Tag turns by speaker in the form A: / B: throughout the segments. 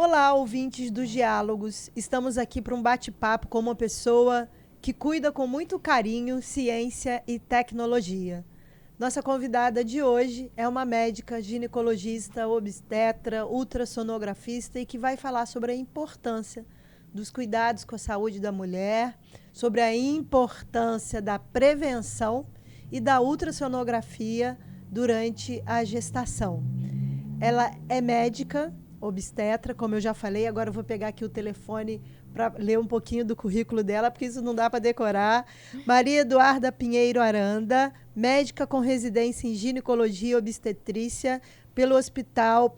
A: Olá, ouvintes dos Diálogos. Estamos aqui para um bate-papo com uma pessoa que cuida com muito carinho ciência e tecnologia. Nossa convidada de hoje é uma médica ginecologista, obstetra, ultrassonografista e que vai falar sobre a importância dos cuidados com a saúde da mulher, sobre a importância da prevenção e da ultrassonografia durante a gestação. Ela é médica, obstetra, como eu já falei. Agora eu vou pegar aqui o telefone para ler um pouquinho do currículo dela, porque isso não dá para decorar. Maria Eduarda Pinheiro Aranda, médica com residência em ginecologia e obstetrícia pelo Hospital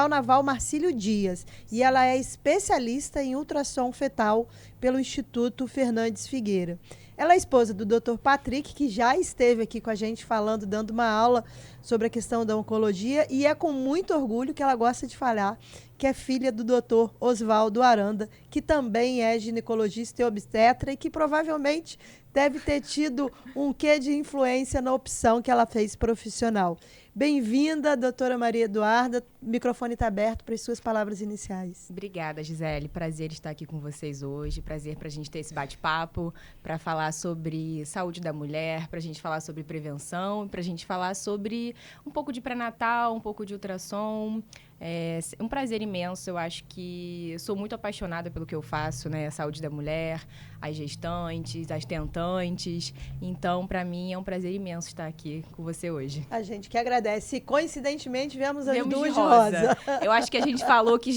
A: Naval Marcílio Dias. E ela é especialista em ultrassom fetal pelo Instituto Fernandes Figueira. Ela é esposa do Dr. Patrick, que já esteve aqui com a gente falando, dando uma aula sobre a questão da oncologia, e é com muito orgulho que ela gosta de falar que é filha do Dr. Oswaldo Aranda, que também é ginecologista e obstetra e que provavelmente deve ter tido um quê de influência na opção que ela fez profissional. Bem-vinda, doutora Maria Eduarda. O microfone está aberto para as suas palavras iniciais.
B: Obrigada, Gisele. Prazer estar aqui com vocês hoje. Prazer para a gente ter esse bate-papo, para falar sobre saúde da mulher, para a gente falar sobre prevenção, para a gente falar sobre um pouco de pré-natal, um pouco de ultrassom. É um prazer imenso. Eu acho que sou muito apaixonada pelo que eu faço, né? A saúde da mulher, as gestantes, as tentantes. Então, para mim, é um prazer imenso estar aqui com você hoje.
A: A gente que agradece. Coincidentemente, viemos as duas
B: de rosa. Eu acho que a gente falou que a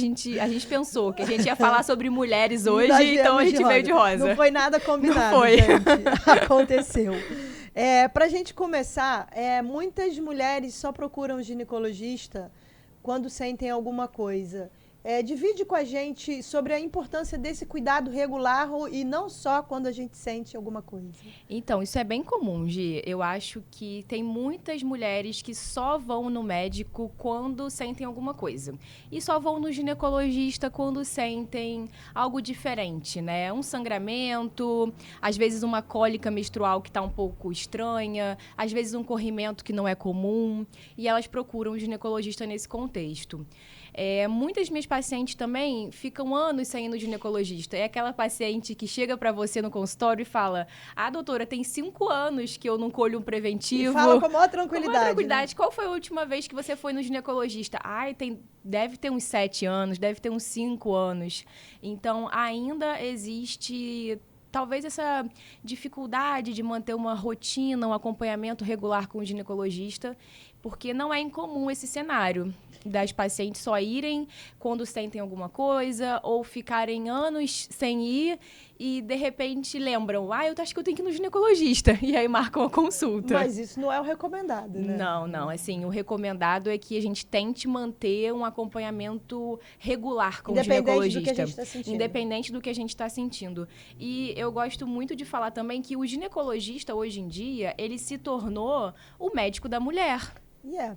B: gente pensou que a gente ia falar sobre mulheres hoje, então a gente veio de rosa.
A: Não foi nada combinado,
B: Não foi.
A: Gente. Aconteceu. Para a gente começar, muitas mulheres só procuram ginecologista quando sentem alguma coisa. Divide com a gente sobre a importância desse cuidado regular e não só quando a gente sente alguma coisa.
B: Então, isso é bem comum, Gi. Eu acho que tem muitas mulheres que só vão no médico quando sentem alguma coisa. E só vão no ginecologista quando sentem algo diferente, né? Um sangramento, às vezes uma cólica menstrual que está um pouco estranha, às vezes um corrimento que não é comum. E elas procuram um ginecologista nesse contexto. Muitas minhas pacientes também ficam anos sem ir no ginecologista. É aquela paciente que chega para você no consultório e fala: doutora, tem 5 anos que eu não colho um preventivo.
A: E fala com a maior tranquilidade.
B: Com a maior tranquilidade.
A: Né?
B: Qual foi a última vez que você foi no ginecologista? Deve ter uns 7 anos, deve ter uns 5 anos. Então, ainda existe talvez essa dificuldade de manter uma rotina, um acompanhamento regular com o ginecologista, porque não é incomum esse cenário das pacientes só irem quando sentem alguma coisa ou ficarem anos sem ir e, de repente, lembram: eu acho que eu tenho que ir no ginecologista. E aí marcam a consulta.
A: Mas isso não é o recomendado, né?
B: Não. Assim, o recomendado é que a gente tente manter um acompanhamento regular com o ginecologista.
A: Independente do que a gente está sentindo.
B: Independente do que a gente está sentindo. E eu gosto muito de falar também que o ginecologista, hoje em dia, ele se tornou o médico da mulher.
A: Yeah.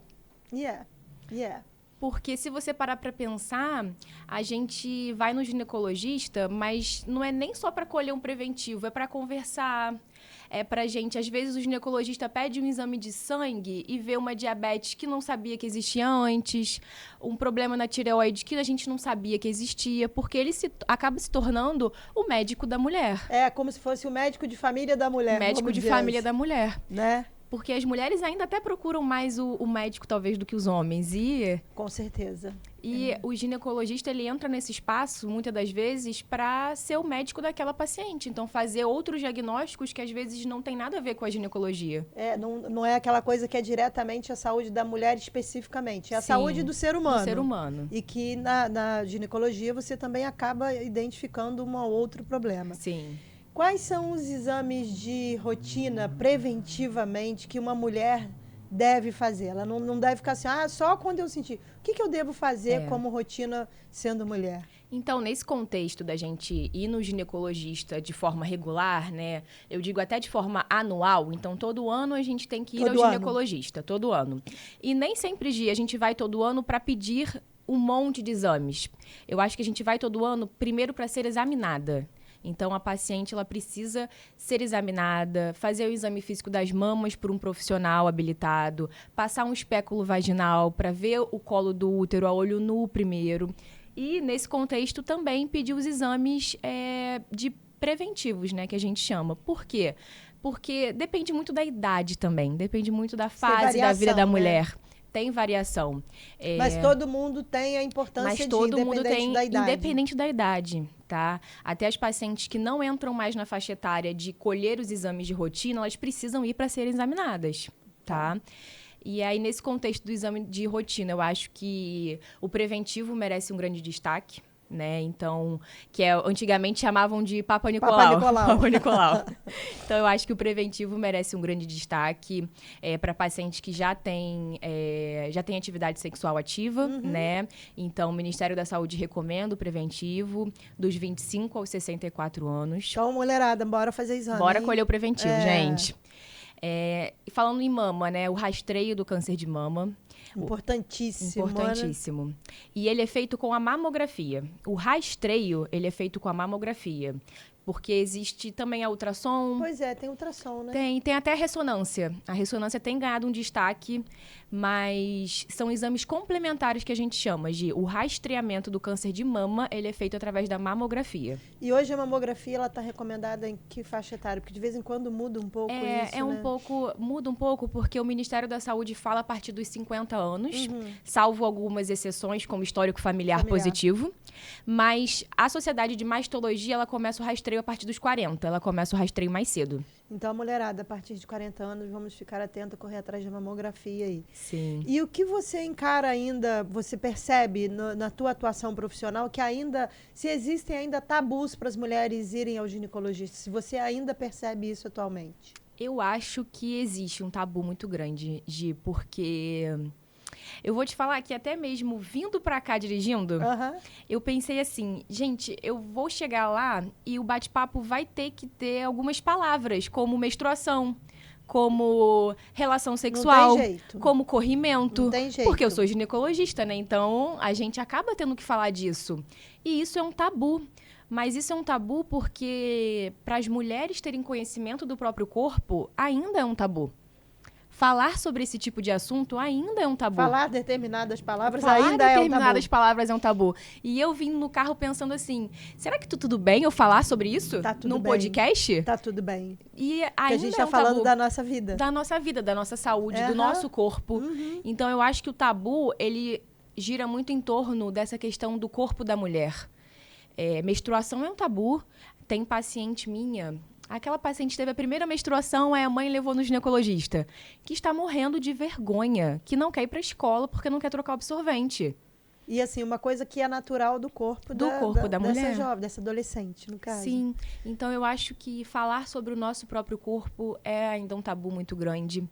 B: Porque se você parar para pensar, a gente vai no ginecologista, mas não é nem só para colher um preventivo, é para conversar. É pra gente, às vezes o ginecologista pede um exame de sangue e vê uma diabetes que não sabia que existia antes, um problema na tireoide que a gente não sabia que existia, porque ele acaba se tornando o médico da mulher.
A: É como se fosse o médico de família da mulher.
B: Médico de família da mulher.
A: Né?
B: Porque as mulheres ainda até procuram mais o médico, talvez, do que os homens.
A: Com certeza.
B: E o ginecologista, ele entra nesse espaço, muitas das vezes, para ser o médico daquela paciente. Então, fazer outros diagnósticos que, às vezes, não tem nada a ver com a ginecologia.
A: Não é aquela coisa que é diretamente a saúde da mulher especificamente. É a saúde do ser humano.
B: Do ser humano.
A: E que na ginecologia você também acaba identificando um ou outro problema.
B: Sim.
A: Quais são os exames de rotina, preventivamente, que uma mulher deve fazer? Ela não deve ficar assim, só quando eu sentir. O que eu devo fazer como rotina sendo mulher?
B: Então, nesse contexto da gente ir no ginecologista de forma regular, né? Eu digo até de forma anual. Então, todo ano a gente tem que ir ao ginecologista. Todo ano. E nem sempre a gente vai todo ano para pedir um monte de exames. Eu acho que a gente vai todo ano, primeiro, para ser examinada. Então, a paciente ela precisa ser examinada, fazer o exame físico das mamas por um profissional habilitado, passar um espéculo vaginal para ver o colo do útero a olho nu primeiro. E, nesse contexto, também pedir os exames de preventivos, né, que a gente chama. Por quê? Porque depende muito da idade também, depende muito da fase da vida da mulher. Tem variação.
A: Mas todo mundo tem a importância independente da idade.
B: Independente da idade, tá? Até as pacientes que não entram mais na faixa etária de colher os exames de rotina, elas precisam ir para serem examinadas, tá? E aí, nesse contexto do exame de rotina, eu acho que o preventivo merece um grande destaque, né? Então, antigamente chamavam de Papa Nicolau. Papa Nicolau. Então, eu acho que o preventivo merece um grande destaque para pacientes que já têm atividade sexual ativa, né? Então, o Ministério da Saúde recomenda o preventivo dos 25 aos 64 anos.
A: Então, mulherada, bora fazer exame.
B: Bora colher o preventivo, gente. Falando em mama, né? O rastreio do câncer de mama.
A: Importantíssimo.
B: Importantíssimo. Né? E ele é feito com a mamografia. O rastreio, ele é feito com a mamografia. Porque existe também a ultrassom.
A: Pois é, tem ultrassom, né?
B: Tem até a ressonância. A ressonância tem ganhado um destaque, mas são exames complementares que a gente chama de o rastreamento do câncer de mama, ele é feito através da mamografia.
A: E hoje a mamografia, ela está recomendada em que faixa etária? Porque de vez em quando muda um pouco isso,
B: muda um pouco, porque o Ministério da Saúde fala a partir dos 50 anos, salvo algumas exceções, como histórico familiar positivo. Mas a Sociedade de Mastologia, ela começa o rastreio a partir dos 40. Ela começa o rastreio mais cedo.
A: Então, a mulherada, a partir de 40 anos, vamos ficar atenta, correr atrás da mamografia aí.
B: Sim.
A: E o que você encara ainda, você percebe na tua atuação profissional, que ainda, se existem ainda tabus para as mulheres irem ao ginecologista, se você ainda percebe isso atualmente?
B: Eu acho que existe um tabu muito grande, porque... Eu vou te falar que até mesmo vindo pra cá dirigindo, eu pensei assim, gente, eu vou chegar lá e o bate-papo vai ter que ter algumas palavras, como menstruação, como relação sexual,
A: não tem jeito.
B: Como corrimento.
A: Não tem jeito.
B: Porque eu sou ginecologista, né? Então, a gente acaba tendo que falar disso. E isso é um tabu. Mas isso é um tabu porque para as mulheres terem conhecimento do próprio corpo, ainda é um tabu. Falar sobre esse tipo de assunto ainda é um tabu.
A: Falar determinadas palavras ainda é um tabu.
B: Determinadas palavras é um tabu. E eu vim no carro pensando assim, será que tudo bem eu falar sobre isso num podcast?
A: Tá tudo bem.
B: E ainda
A: porque a gente tá falando da nossa vida.
B: Da nossa vida, da nossa saúde, do nosso corpo. Então, eu acho que o tabu, ele gira muito em torno dessa questão do corpo da mulher. Menstruação é um tabu. Tem paciente minha... Aquela paciente teve a primeira menstruação, a mãe levou no ginecologista, que está morrendo de vergonha, que não quer ir para a escola porque não quer trocar absorvente.
A: E assim, uma coisa que é natural do corpo da mulher. Dessa jovem, dessa adolescente, no caso.
B: Sim, então eu acho que falar sobre o nosso próprio corpo é ainda um tabu muito grande.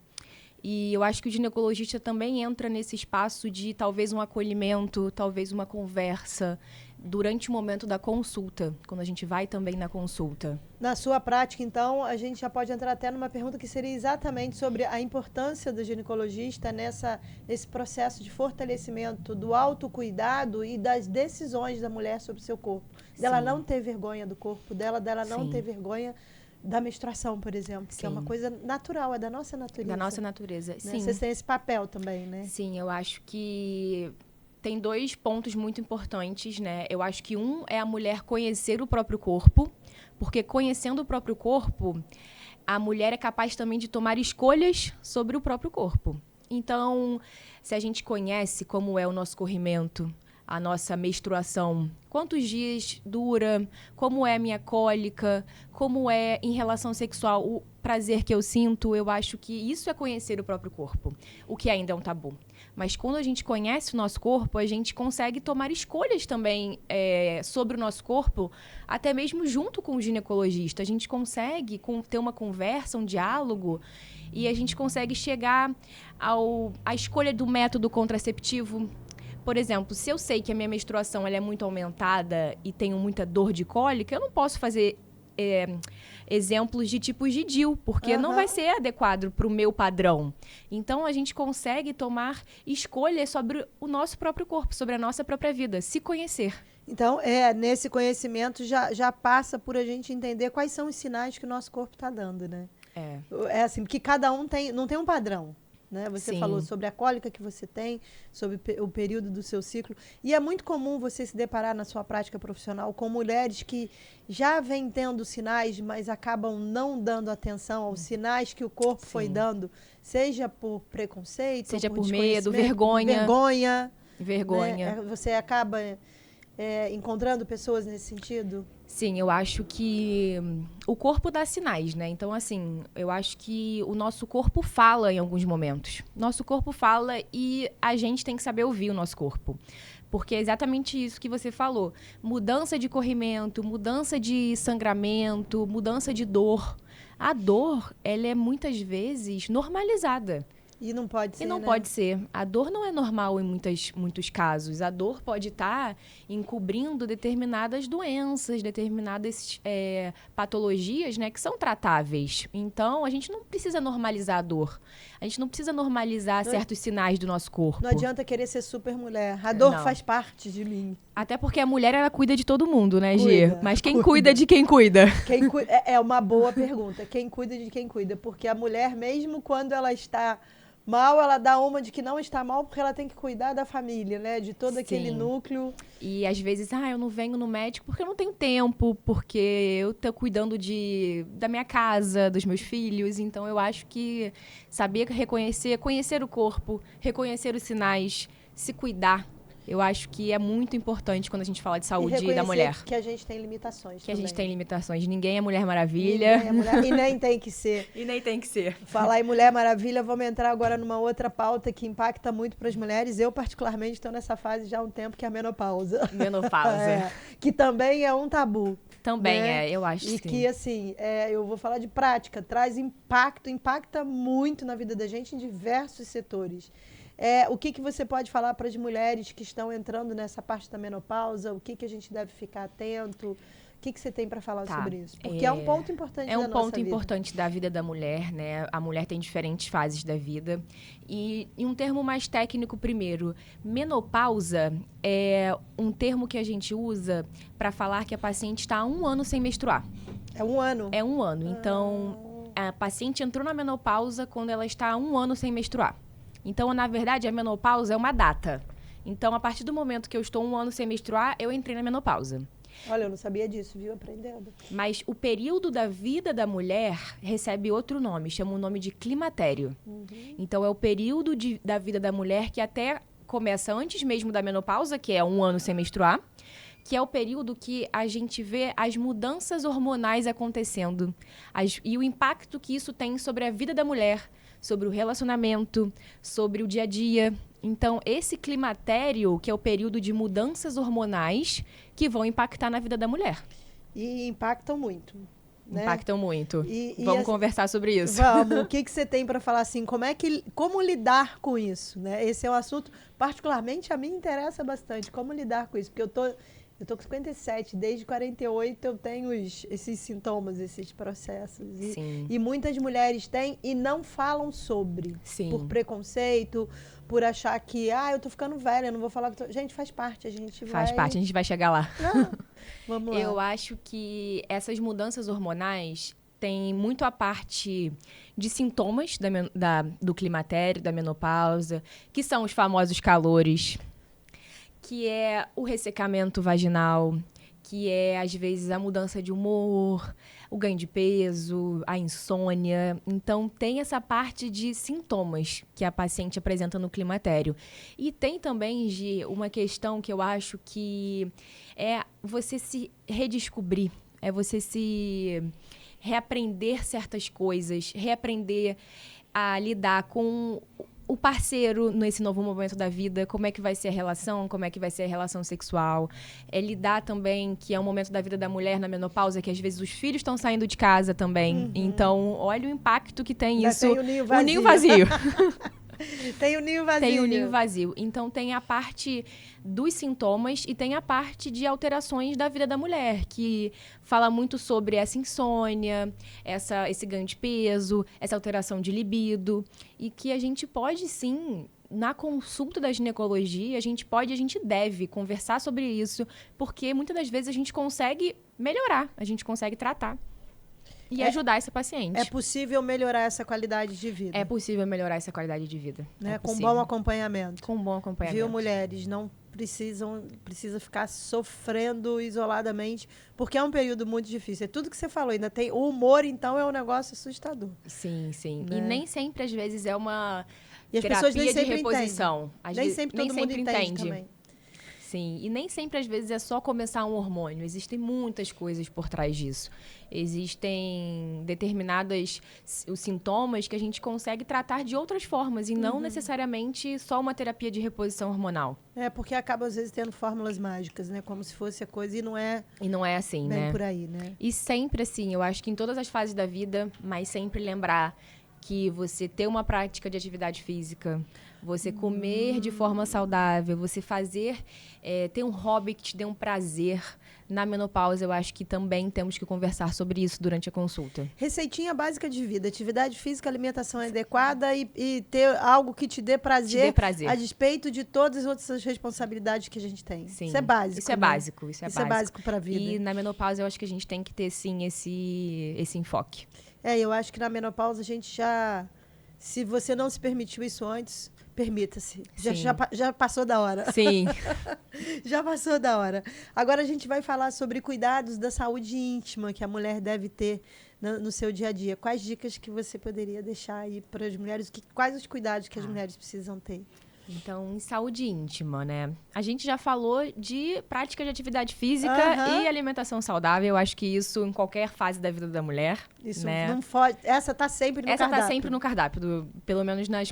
B: E eu acho que o ginecologista também entra nesse espaço de talvez um acolhimento, talvez uma conversa, durante o momento da consulta, quando a gente vai também na consulta.
A: Na sua prática, então, a gente já pode entrar até numa pergunta que seria exatamente sobre a importância do ginecologista nesse processo de fortalecimento do autocuidado e das decisões da mulher sobre o seu corpo. Dela não ter vergonha do corpo dela não ter vergonha da menstruação, por exemplo, que é uma coisa natural, é da nossa natureza.
B: Da nossa natureza,
A: né?
B: sim.
A: Vocês têm esse papel também, né?
B: Sim, eu acho que tem 2 pontos muito importantes, né? Eu acho que um é a mulher conhecer o próprio corpo, porque conhecendo o próprio corpo, a mulher é capaz também de tomar escolhas sobre o próprio corpo. Então, se a gente conhece como é o nosso corrimento, a nossa menstruação, quantos dias dura, como é a minha cólica, como é em relação sexual o prazer que eu sinto, eu acho que isso é conhecer o próprio corpo, o que ainda é um tabu. Mas quando a gente conhece o nosso corpo, a gente consegue tomar escolhas também sobre o nosso corpo, até mesmo junto com o ginecologista. A gente consegue ter uma conversa, um diálogo, e a gente consegue chegar à escolha do método contraceptivo. Por exemplo, se eu sei que a minha menstruação ela é muito aumentada e tenho muita dor de cólica, eu não posso fazer exemplos de tipos de DIU, porque não vai ser adequado para o meu padrão. Então, a gente consegue tomar escolhas sobre o nosso próprio corpo, sobre a nossa própria vida, se conhecer.
A: Então, nesse conhecimento já passa por a gente entender quais são os sinais que o nosso corpo está dando, né? É assim, porque cada um não tem um padrão. Né? Você
B: Sim.
A: falou sobre a cólica que você tem, sobre o período do seu ciclo. E é muito comum você se deparar na sua prática profissional com mulheres que já vêm tendo sinais, mas acabam não dando atenção aos sinais que o corpo foi dando, seja por preconceito,
B: seja
A: por
B: medo, vergonha.
A: Né? Você acaba encontrando pessoas nesse sentido?
B: Sim, eu acho que o corpo dá sinais, né? Então, assim, eu acho que o nosso corpo fala em alguns momentos. Nosso corpo fala e a gente tem que saber ouvir o nosso corpo. Porque é exatamente isso que você falou. Mudança de corrimento, mudança de sangramento, mudança de dor. A dor, ela é muitas vezes normalizada.
A: E não pode ser,
B: E não
A: né?
B: pode ser. A dor não é normal em muitos casos. A dor pode estar encobrindo determinadas doenças, determinadas patologias, né, que são tratáveis. Então, a gente não precisa normalizar a dor. A gente não precisa normalizar certos sinais do nosso corpo.
A: Não adianta querer ser super mulher. A dor faz parte de mim.
B: Até porque a mulher, ela cuida de todo mundo, né,
A: Cuida,
B: Gê? Mas quem cuida de quem cuida?
A: É uma boa pergunta. Quem cuida de quem cuida? Porque a mulher, mesmo quando ela está mal, ela dá uma de que não está mal porque ela tem que cuidar da família, né? De todo aquele núcleo.
B: E às vezes, eu não venho no médico porque eu não tenho tempo, porque eu tô cuidando da minha casa, dos meus filhos. Então, eu acho que saber reconhecer, conhecer o corpo, reconhecer os sinais, se cuidar, eu acho que é muito importante quando a gente fala de saúde da mulher.
A: Que a gente tem limitações
B: Que também. A gente tem limitações. Ninguém é Mulher Maravilha.
A: Ninguém é mulher, e nem tem que ser.
B: E nem tem que ser.
A: Falar em Mulher Maravilha, vamos entrar agora numa outra pauta que impacta muito para as mulheres. Eu, particularmente, estou nessa fase já há um tempo, que é a menopausa.
B: Menopausa.
A: Que também é um tabu.
B: Também né? Eu acho
A: e que, assim, eu vou falar de prática, traz impacta muito na vida da gente em diversos setores. O que você pode falar para as mulheres que estão entrando nessa parte da menopausa? O que a gente deve ficar atento? O que você tem para falar sobre isso? Porque é um ponto importante da nossa vida.
B: É um ponto importante da vida da mulher, né? A mulher tem diferentes fases da vida. E um termo mais técnico primeiro. Menopausa é um termo que a gente usa para falar que a paciente está há 1 ano sem menstruar.
A: É 1 ano?
B: É 1 ano. Então, a paciente entrou na menopausa quando ela está há 1 ano sem menstruar. Então, na verdade, a menopausa é uma data. Então, a partir do momento que eu estou 1 ano sem menstruar, eu entrei na menopausa.
A: Olha, eu não sabia disso, viu? Aprendendo.
B: Mas o período da vida da mulher recebe outro nome, chama o nome de climatério. Então, é o período da vida da mulher que até começa antes mesmo da menopausa, que é 1 ano sem menstruar, que é o período que a gente vê as mudanças hormonais acontecendo e o impacto que isso tem sobre a vida da mulher, sobre o relacionamento, sobre o dia a dia. Então, esse climatério, que é o período de mudanças hormonais que vão impactar na vida da mulher.
A: E impactam muito. Né?
B: Impactam muito. Vamos conversar sobre isso.
A: Vamos. O que você tem para falar assim? Como lidar com isso? Né? Esse é um assunto, particularmente, a mim interessa bastante. Como lidar com isso? Porque eu tô com 57, desde 48 eu tenho esses sintomas, esses processos. E muitas mulheres têm e não falam sobre.
B: Sim.
A: Por preconceito, por achar que, eu tô ficando velha, não vou falar que gente, faz parte,
B: Faz parte, a gente vai chegar lá.
A: Vamos lá.
B: Eu acho que essas mudanças hormonais têm muito a parte de sintomas do climatério, da menopausa, que são os famosos calores, que é o ressecamento vaginal, que é, às vezes, a mudança de humor, o ganho de peso, a insônia. Então, tem essa parte de sintomas que a paciente apresenta no climatério. E tem também, Gi, uma questão que eu acho que é você se redescobrir, é você se reaprender certas coisas, reaprender a lidar com o parceiro nesse novo momento da vida, como é que vai ser a relação, como é que vai ser a relação sexual. É lidar também, que é um momento da vida da mulher na menopausa, que às vezes os filhos estão saindo de casa também. Então, olha o impacto que tem isso.
A: Tem o ninho vazio. Tem o ninho vazio.
B: Tem o ninho vazio. Então, tem a parte dos sintomas e tem a parte de alterações da vida da mulher, que fala muito sobre essa insônia, esse ganho de peso, essa alteração de libido, e que a gente pode, sim, na consulta da ginecologia, a gente deve conversar sobre isso, porque muitas das vezes a gente consegue melhorar, a gente consegue tratar e ajudar essa paciente.
A: É possível melhorar essa qualidade de vida.
B: É possível melhorar essa qualidade de vida.
A: Né? Com bom acompanhamento.
B: Com bom acompanhamento.
A: Viu, mulheres? Não precisa ficar sofrendo isoladamente, porque é um período muito difícil. É tudo que você falou, ainda tem o humor, então é um negócio assustador.
B: Sim, sim.
A: Né?
B: E nem sempre, às vezes, é uma
A: e as
B: terapia
A: pessoas nem sempre
B: de reposição.
A: Nem sempre todo mundo entende também.
B: Sim, e nem sempre, às vezes, é só começar um hormônio. Existem muitas coisas por trás disso. Existem determinados os sintomas que a gente consegue tratar de outras formas e não necessariamente só uma terapia de reposição hormonal.
A: É, porque acaba, às vezes, tendo fórmulas mágicas, né? Como se fosse a coisa e não é...
B: E não é assim,
A: bem
B: né?
A: por aí, né?
B: E sempre assim, eu acho que em todas as fases da vida, mas sempre lembrar que você ter uma prática de atividade física, você comer de forma saudável, você ter um hobby que te dê um prazer. Na menopausa, eu acho que também temos que conversar sobre isso durante a consulta.
A: Receitinha básica de vida, atividade física, alimentação adequada e ter algo que te dê prazer, a despeito de todas as outras responsabilidades que a gente tem.
B: Sim.
A: Isso é básico,
B: Isso é
A: né?
B: básico.
A: Isso é básico para a vida.
B: E na menopausa, eu acho que a gente tem que ter, sim, esse enfoque.
A: Eu acho que na menopausa a gente já... Se você não se permitiu isso antes, permita-se. Já passou da hora.
B: Sim.
A: Já passou da hora. Agora a gente vai falar sobre cuidados da saúde íntima que a mulher deve ter no seu dia a dia. Quais dicas que você poderia deixar aí para as mulheres? Quais os cuidados que as mulheres precisam ter?
B: Então, em saúde íntima, né? A gente já falou de prática de atividade física e alimentação saudável. Eu acho que isso em qualquer fase da vida da mulher.
A: Isso,
B: né?
A: Não pode. Essa está sempre no cardápio.
B: Essa está sempre no cardápio. Pelo menos nas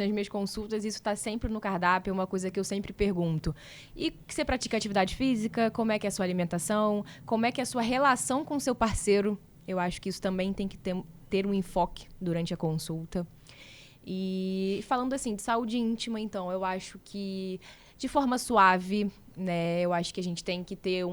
B: minhas consultas, isso está sempre no cardápio. É uma coisa que eu sempre pergunto. E você pratica atividade física? Como é que é a sua alimentação? Como é que é a sua relação com o seu parceiro? Eu acho que isso também tem que ter um enfoque durante a consulta. E falando assim de saúde íntima, então, eu acho que de forma suave, né? Eu acho que a gente tem que ter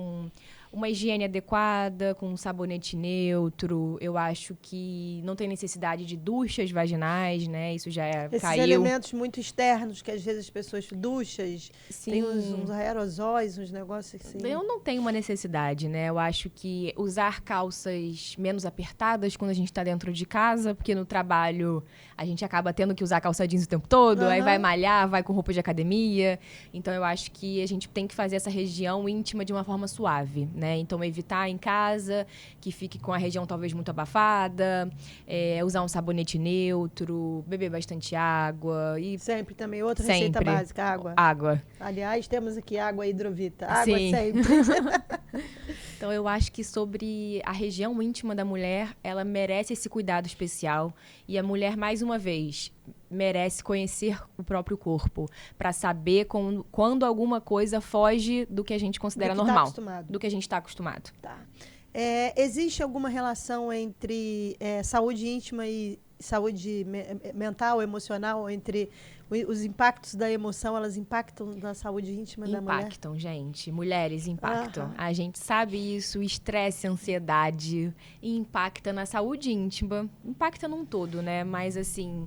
B: uma higiene adequada, com um sabonete neutro. Eu acho que não tem necessidade de duchas vaginais, né? Isso já
A: Esses
B: caiu.
A: elementos muito externos, que às vezes as pessoas duchas,
B: Sim.
A: Tem uns aerosóis, uns negócios assim.
B: Eu não tenho uma necessidade, né? Eu acho que usar calças menos apertadas quando a gente está dentro de casa, porque no trabalho a gente acaba tendo que usar calça jeans o tempo todo, aí vai malhar, vai com roupa de academia. Então, eu acho que a gente tem que fazer essa região íntima de uma forma suave, né? Então, evitar em casa que fique com a região talvez muito abafada, usar um sabonete neutro, beber bastante água. E
A: sempre também. Outra receita básica, água.
B: Água.
A: Aliás, temos aqui água hidrovita. Água
B: Sim.
A: sempre.
B: Então, eu acho que sobre a região íntima da mulher, ela merece esse cuidado especial. E a mulher, mais uma vez, merece conhecer o próprio corpo, para saber quando alguma coisa foge do que a gente considera normal, do que a gente está acostumado.
A: Tá. Existe alguma relação entre saúde íntima e saúde mental, emocional, entre os impactos da emoção, elas impactam na saúde íntima da mulher?
B: Impactam, gente. Mulheres impactam. A gente sabe isso, estresse, ansiedade, e impacta na saúde íntima. Impacta num todo, né? Mas, assim,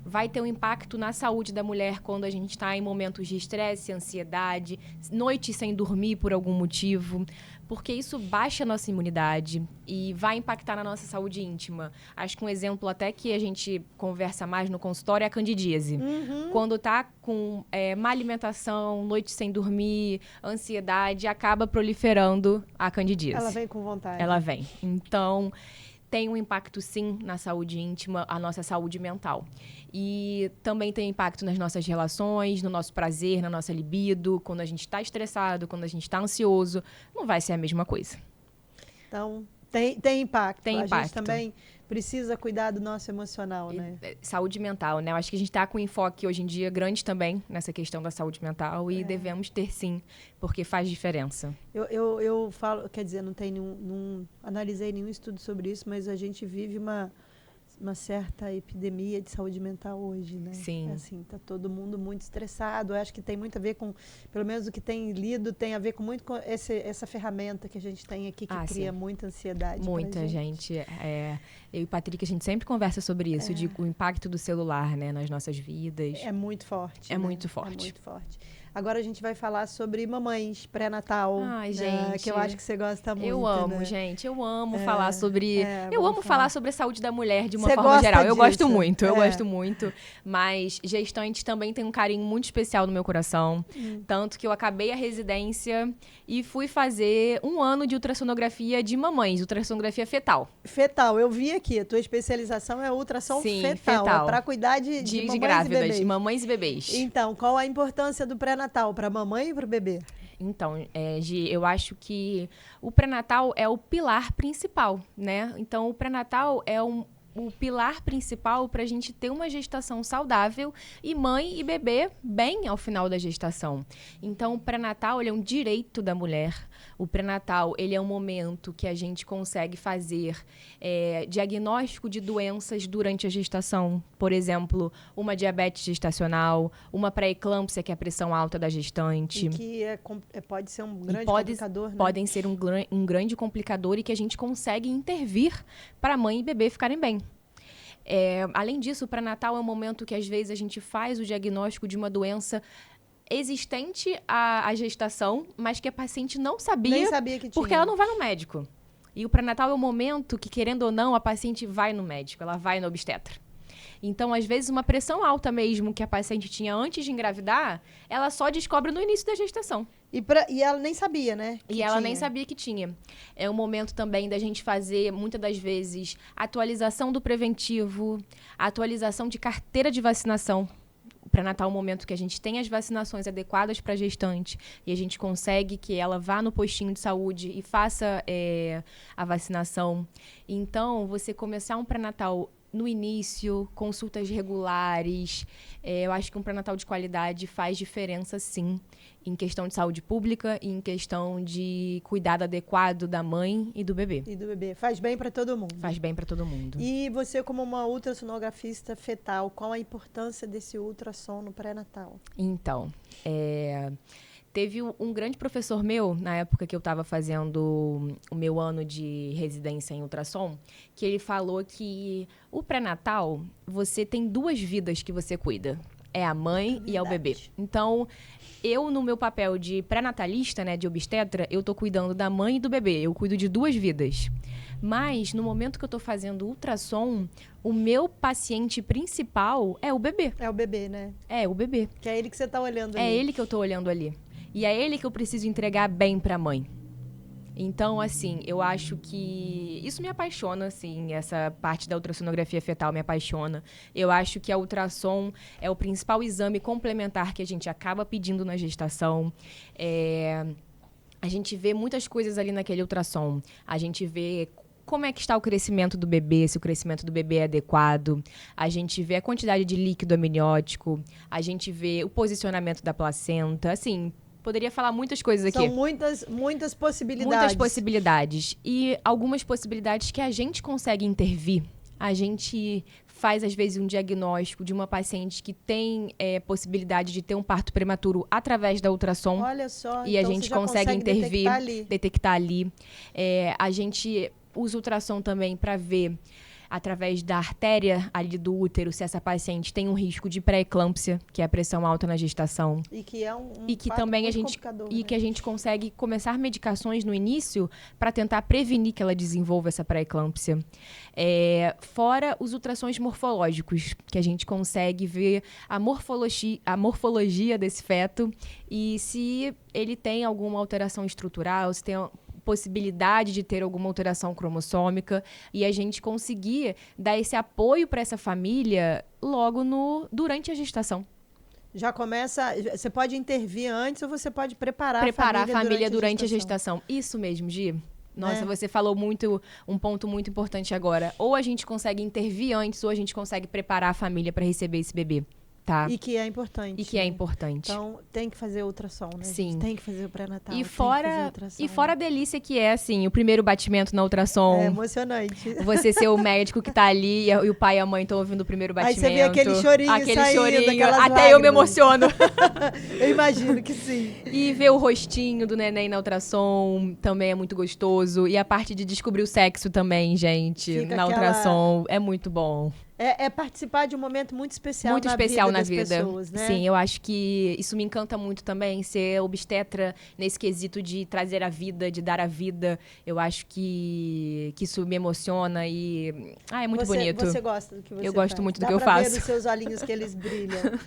B: vai ter um impacto na saúde da mulher quando a gente está em momentos de estresse, ansiedade, noites sem dormir por algum motivo, porque isso baixa a nossa imunidade e vai impactar na nossa saúde íntima. Acho que um exemplo até que a gente conversa mais no consultório é a candidíase. Quando tá com má alimentação, noite sem dormir, ansiedade, acaba proliferando a candidíase.
A: Ela vem com vontade.
B: Ela vem. Então, tem um impacto, sim, na saúde íntima, a nossa saúde mental. E também tem impacto nas nossas relações, no nosso prazer, na nossa libido. Quando a gente está estressado, quando a gente está ansioso, não vai ser a mesma coisa.
A: Então, tem impacto.
B: Tem impacto.
A: A gente também precisa cuidar do nosso emocional, né?
B: Saúde mental, né? Eu acho que a gente está com enfoque hoje em dia grande também nessa questão da saúde mental e devemos ter, sim, porque faz diferença.
A: Eu falo, quer dizer, não analisei nenhum estudo sobre isso, mas a gente vive uma certa epidemia de saúde mental hoje, né?
B: Sim.
A: Assim, tá todo mundo muito estressado. Eu acho que tem muito a ver com, pelo menos o que tem lido, tem a ver com muito com essa ferramenta que a gente tem aqui, que cria muita ansiedade.
B: Muita gente. Eu e o Patrick, a gente sempre conversa sobre isso, de o impacto do celular, né, nas nossas vidas.
A: É muito forte.
B: É muito forte.
A: É muito forte. Agora a gente vai falar sobre mamães pré-natal.
B: Ai, gente.
A: Que eu acho que você gosta muito.
B: Eu amo,
A: né?
B: Eu amo falar sobre. Eu amo falar sobre a saúde da mulher de uma
A: Você
B: forma
A: gosta
B: geral.
A: disso?
B: Eu gosto muito. Mas gestante também tem um carinho muito especial no meu coração. Tanto que eu acabei a residência e fui fazer 1 ano de ultrassonografia de mamães, ultrassonografia fetal.
A: Fetal, eu vi aqui. A tua especialização é ultrassom fetal. Para cuidar de mamães
B: grávidas,
A: e bebês.
B: De mamães e bebês.
A: Então, qual a importância do pré-natal para a mamãe e para o bebê?
B: Então, Gi, eu acho que o pré-natal é o pilar principal, né? Então, o pré-natal é o pilar principal para a gente ter uma gestação saudável e mãe e bebê bem ao final da gestação. Então, o pré-natal ele é um direito da mulher. O pré-natal ele é um momento que a gente consegue fazer diagnóstico de doenças durante a gestação. Por exemplo, uma diabetes gestacional, uma pré-eclâmpsia, que é a pressão alta da gestante.
A: E que pode ser um grande complicador, né?
B: Podem ser um grande complicador e que a gente consegue intervir para a mãe e bebê ficarem bem. Além disso, o pré-natal é um momento que, às vezes, a gente faz o diagnóstico de uma doença existente à gestação, mas que a paciente não sabia,
A: nem sabia que tinha.
B: Porque ela não vai no médico. E o pré-natal é um momento que, querendo ou não, a paciente vai no médico, ela vai no obstetra. Então, às vezes, uma pressão alta mesmo que a paciente tinha antes de engravidar, ela só descobre no início da gestação.
A: E ela nem sabia, né?
B: Ela nem sabia que tinha. É um momento também da gente fazer, muitas das vezes, atualização do preventivo, atualização de carteira de vacinação. O pré-natal é um momento que a gente tem as vacinações adequadas para a gestante e a gente consegue que ela vá no postinho de saúde e faça a vacinação. Então, você começar um pré-natal no início, consultas regulares. Eu acho que um pré-natal de qualidade faz diferença, sim, em questão de saúde pública e em questão de cuidado adequado da mãe e do bebê.
A: Faz bem para todo mundo.
B: Faz bem para todo mundo.
A: E você, como uma ultrassonografista fetal, qual a importância desse ultrassom no pré-natal?
B: Então, teve um grande professor meu, na época que eu estava fazendo o meu ano de residência em ultrassom, que ele falou que o pré-natal, você tem 2 vidas que você cuida. É a mãe e é o bebê. Então, eu, no meu papel de pré-natalista, né, de obstetra, eu tô cuidando da mãe e do bebê. Eu cuido de 2 vidas. Mas, no momento que eu tô fazendo ultrassom, o meu paciente principal é o bebê.
A: É o bebê, né?
B: É, o bebê.
A: Que é ele que você tá olhando ali.
B: É ele que eu tô olhando ali. E é ele que eu preciso entregar bem pra mãe. Então, assim, eu acho que isso me apaixona, assim, essa parte da ultrassonografia fetal me apaixona. Eu acho que a ultrassom é o principal exame complementar que a gente acaba pedindo na gestação. A gente vê muitas coisas ali naquele ultrassom. A gente vê como é que está o crescimento do bebê, se o crescimento do bebê é adequado. A gente vê a quantidade de líquido amniótico. A gente vê o posicionamento da placenta. Assim, poderia falar muitas coisas aqui.
A: São muitas possibilidades.
B: Muitas possibilidades. E algumas possibilidades que a gente consegue intervir. A gente faz, às vezes, um diagnóstico de uma paciente que tem possibilidade de ter um parto prematuro através da ultrassom.
A: Olha só.
B: E
A: então
B: a gente consegue intervir, detectar ali. A gente usa ultrassom também para ver, através da artéria ali do útero, se essa paciente tem um risco de pré-eclâmpsia, que é a pressão alta na gestação.
A: E que é
B: e que também a gente
A: né?
B: que a gente consegue começar medicações no início para tentar prevenir que ela desenvolva essa pré-eclâmpsia. Fora os ultrassons morfológicos, que a gente consegue ver a morfologia desse feto e se ele tem alguma alteração estrutural, se tem possibilidade de ter alguma alteração cromossômica e a gente conseguir dar esse apoio para essa família logo durante a gestação.
A: Já começa, você pode intervir antes ou você pode preparar
B: a família durante a gestação. Isso mesmo, Gi. Nossa, você falou um ponto muito importante agora. Ou a gente consegue intervir antes ou a gente consegue preparar a família para receber esse bebê. tá?
A: E que é importante.
B: E que é importante.
A: Então, tem que fazer ultrassom, né?
B: Sim.
A: Gente? Tem que fazer o pré-natal.
B: E
A: tem que fazer ultrassom.
B: e fora a delícia que é, assim, o primeiro batimento na ultrassom.
A: É emocionante.
B: Você ser o médico que tá ali e o pai e a mãe estão ouvindo o primeiro batimento.
A: Aí você vê aquele chorinho saindo,
B: Até
A: lágrimas.
B: eu me emociono.
A: Eu imagino que sim.
B: E ver o rostinho do neném na ultrassom também é muito gostoso. E a parte de descobrir o sexo também, gente,
A: Fica
B: na ultrassom, é muito bom.
A: É participar de um momento muito especial
B: Muito especial na
A: das
B: vida.
A: pessoas, né?
B: Sim, eu acho que isso me encanta muito também, ser obstetra nesse quesito de trazer a vida, de dar a vida. Eu acho que isso me emociona e... é muito bonito.
A: Você gosta do que você faz?
B: Eu gosto muito do que eu
A: Dá pra ver
B: faço.
A: nos seus olhinhos que eles brilham.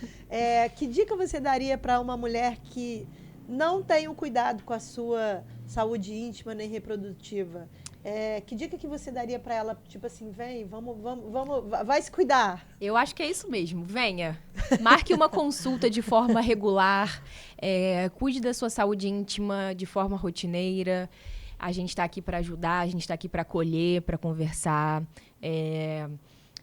A: Que dica você daria para uma mulher que não tem um cuidado com a sua saúde íntima nem reprodutiva? Que dica que você daria para ela? Tipo assim, vem, vamos, vai se cuidar.
B: Eu acho que é isso mesmo. Venha. Marque uma consulta de forma regular. Cuide da sua saúde íntima de forma rotineira. A gente está aqui para ajudar, a gente está aqui para acolher, para conversar,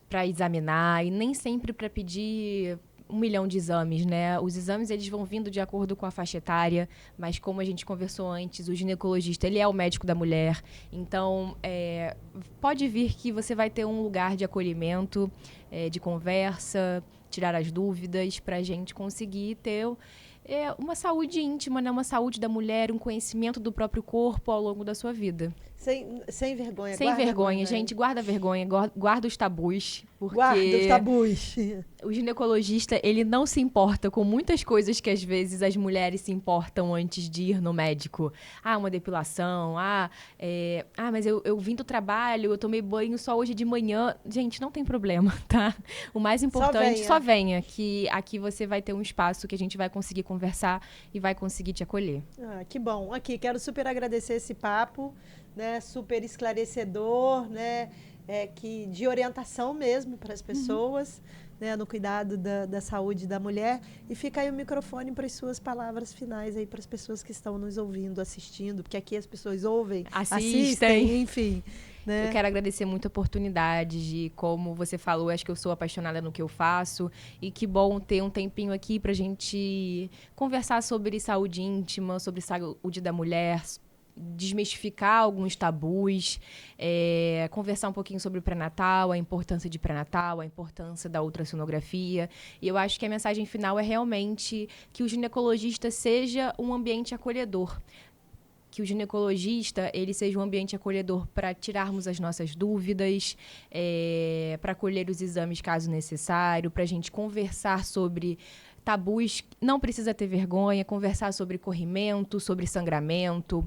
B: para examinar e nem sempre para pedir 1 milhão de exames, né? Os exames, eles vão vindo de acordo com a faixa etária, mas como a gente conversou antes, o ginecologista, ele é o médico da mulher. Então, pode vir que você vai ter um lugar de acolhimento, de conversa, tirar as dúvidas, para a gente conseguir ter uma saúde íntima, né? Uma saúde da mulher, um conhecimento do próprio corpo ao longo da sua vida.
A: Sem vergonha.
B: Sem vergonha, gente. Guarda a vergonha, guarda os tabus. Porque
A: guarda os tabus.
B: O ginecologista, ele não se importa com muitas coisas que às vezes as mulheres se importam antes de ir no médico. Uma depilação, mas eu vim do trabalho, eu tomei banho só hoje de manhã. Gente, não tem problema, tá? O mais importante, só venha, que aqui você vai ter um espaço que a gente vai conseguir conversar e vai conseguir te acolher.
A: Que bom. Aqui, quero super agradecer esse papo, né? Super esclarecedor, né? De orientação mesmo para as pessoas, né? No cuidado da saúde da mulher. E fica aí o microfone para as suas palavras finais aí para as pessoas que estão nos ouvindo, assistindo, porque aqui as pessoas ouvem, assistem, enfim. Né?
B: Eu quero agradecer muito a oportunidade de, como você falou, acho que eu sou apaixonada no que eu faço e que bom ter um tempinho aqui pra gente conversar sobre saúde íntima, sobre saúde da mulher, desmistificar alguns tabus, conversar um pouquinho sobre o pré-natal, a importância de pré-natal, a importância da ultrassonografia. E eu acho que a mensagem final é realmente que o ginecologista seja um ambiente acolhedor. Que o ginecologista, ele seja um ambiente acolhedor para tirarmos as nossas dúvidas, para colher os exames caso necessário, para a gente conversar sobre tabus, não precisa ter vergonha, conversar sobre corrimento, sobre sangramento,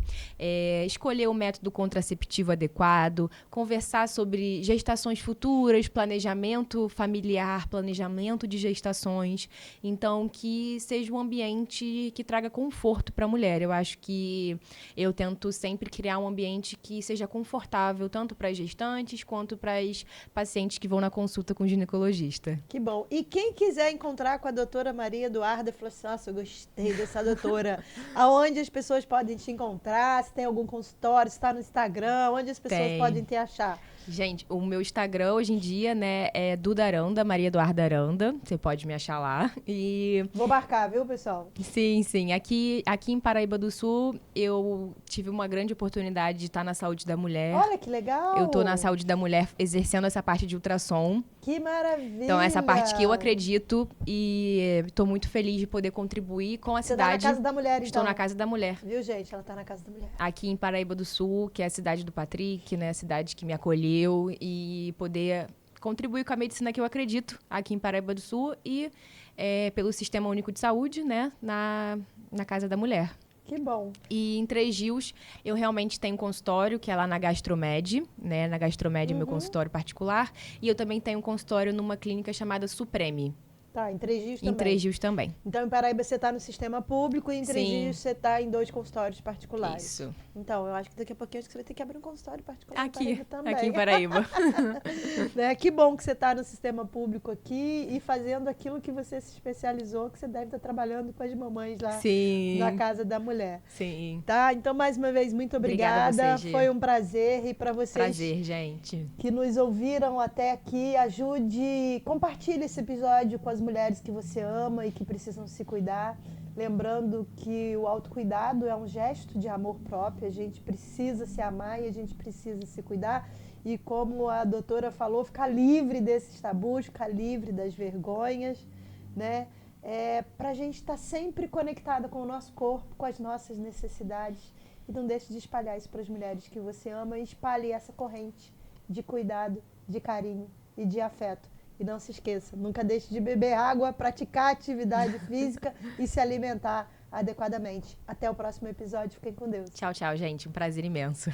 B: escolher o método contraceptivo adequado, conversar sobre gestações futuras, planejamento familiar, planejamento de gestações. Então, que seja um ambiente que traga conforto para a mulher. Eu acho que eu tento sempre criar um ambiente que seja confortável, tanto para as gestantes quanto para as pacientes que vão na consulta com o ginecologista.
A: Que bom. E quem quiser encontrar com a doutora Maria Eduarda, falou assim, nossa, eu gostei dessa doutora. Aonde as pessoas podem te encontrar? Se tem algum consultório, se está no Instagram, onde as pessoas podem te achar?
B: Gente, o meu Instagram hoje em dia, né, é Duda Aranda, Maria Eduarda Aranda. Você pode me achar lá. E
A: vou marcar, viu, pessoal?
B: Sim, sim. Aqui em Paraíba do Sul, eu tive uma grande oportunidade de estar na saúde da mulher.
A: Olha, que legal!
B: Eu estou na saúde da mulher exercendo essa parte de ultrassom.
A: Que maravilha!
B: Então, essa parte que eu acredito e estou muito feliz de poder contribuir com a cidade.
A: Você tá na Casa da Mulher, então?
B: Estou na Casa da Mulher.
A: Viu, gente? Ela está na Casa da Mulher.
B: Aqui em Paraíba do Sul, que é a cidade do Patrick, né? A cidade que me acolheu e poder contribuir com a medicina que eu acredito aqui em Paraíba do Sul e pelo Sistema Único de Saúde, né? Na Casa da Mulher.
A: Que bom.
B: E em Três Rios, eu realmente tenho um consultório, que é lá na Gastromed, né? Na Gastromed é meu consultório particular. E eu também tenho um consultório numa clínica chamada Supreme.
A: Tá, em Três Rios também.
B: Em Três Rios também.
A: Então, em Paraíba você está no sistema público e em Três
B: Sim.
A: Rios você está em 2 consultórios particulares.
B: Isso.
A: Então, eu acho que daqui a pouquinho você vai ter que abrir um consultório particular
B: Aqui,
A: em Paraíba também.
B: aqui em Paraíba.
A: Né? Que bom que você está no sistema público aqui e fazendo aquilo que você se especializou, que você deve estar trabalhando com as mamães lá
B: Sim.
A: na Casa da Mulher.
B: Sim.
A: Tá? Então, mais uma vez, muito obrigada.
B: Obrigada a você, Gi.
A: Foi um prazer. E para vocês
B: Prazer, gente.
A: que nos ouviram até aqui, compartilhe esse episódio com as mulheres que você ama e que precisam se cuidar. Lembrando que o autocuidado é um gesto de amor próprio, a gente precisa se amar e a gente precisa se cuidar. E como a doutora falou, ficar livre desses tabus, ficar livre das vergonhas, né? Para a gente estar sempre conectada com o nosso corpo, com as nossas necessidades. E não deixe de espalhar isso para as mulheres que você ama e espalhe essa corrente de cuidado, de carinho e de afeto. E não se esqueça, nunca deixe de beber água, praticar atividade física e se alimentar adequadamente. Até o próximo episódio. Fiquem com Deus.
B: Tchau, tchau, gente. Um prazer imenso.